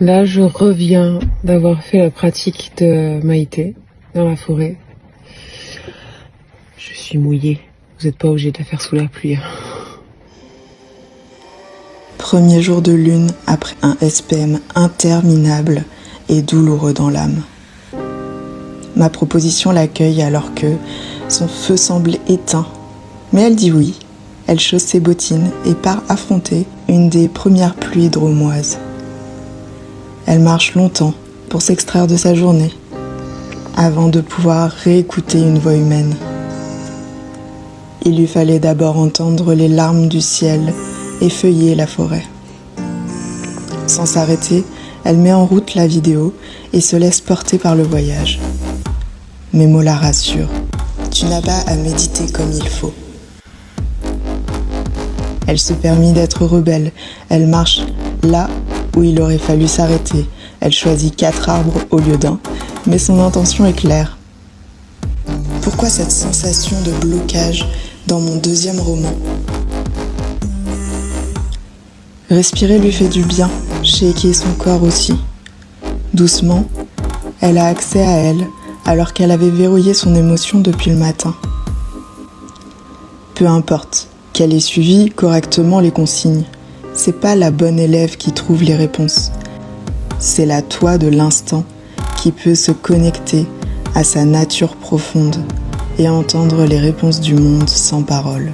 Là, je reviens d'avoir fait la pratique de Maïté dans la forêt. Je suis mouillée. Vous n'êtes pas obligé de la faire sous la pluie. Premier jour de lune après un SPM interminable et douloureux dans l'âme. Ma proposition l'accueille alors que son feu semble éteint. Mais elle dit oui. Elle chausse ses bottines et part affronter une des premières pluies drômoises. Elle marche longtemps pour s'extraire de sa journée, avant de pouvoir réécouter une voix humaine. Il lui fallait d'abord entendre les larmes du ciel effeuiller la forêt. Sans s'arrêter, elle met en route la vidéo et se laisse porter par le voyage. Mes mots la rassurent. Tu n'as pas à méditer comme il faut. Elle se permet d'être rebelle. Elle marche là où il aurait fallu s'arrêter. Elle choisit 4 arbres au lieu d'1, mais son intention est claire. Pourquoi cette sensation de blocage dans mon deuxième roman ? Respirer lui fait du bien, shaker son corps aussi. Doucement, elle a accès à elle, alors qu'elle avait verrouillé son émotion depuis le matin. Peu importe qu'elle ait suivi correctement les consignes, c'est pas la bonne élève qui trouve les réponses. C'est la toi de l'instant qui peut se connecter à sa nature profonde et entendre les réponses du monde sans parole.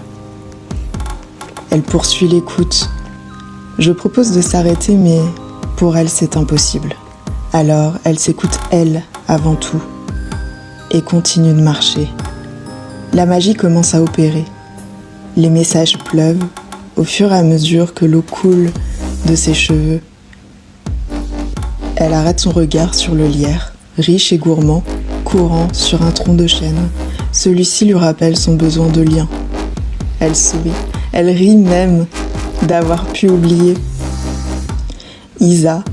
Elle poursuit l'écoute. Je propose de s'arrêter, mais pour elle, c'est impossible. Alors, elle s'écoute elle avant tout et continue de marcher. La magie commence à opérer. Les messages pleuvent au fur et à mesure que l'eau coule de ses cheveux. Elle arrête son regard sur le lierre, riche et gourmand, courant sur un tronc de chêne. Celui-ci lui rappelle son besoin de lien. Elle sourit, elle rit même d'avoir pu oublier. Isa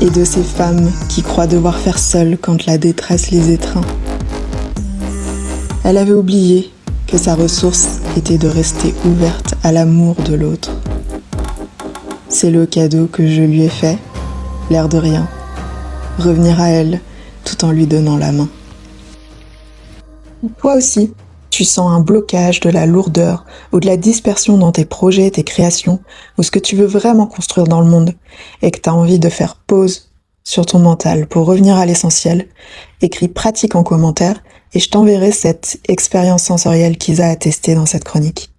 est de ces femmes qui croient devoir faire seule quand la détresse les étreint. Elle avait oublié que sa ressource était de rester ouverte à l'amour de l'autre. C'est le cadeau que je lui ai fait, l'air de rien, revenir à elle tout en lui donnant la main. Toi aussi, tu sens un blocage, de la lourdeur ou de la dispersion dans tes projets, tes créations, ou ce que tu veux vraiment construire dans le monde, et que tu as envie de faire pause sur ton mental pour revenir à l'essentiel, écris pratique en commentaire et je t'enverrai cette expérience sensorielle qu'Isa a testée dans cette chronique.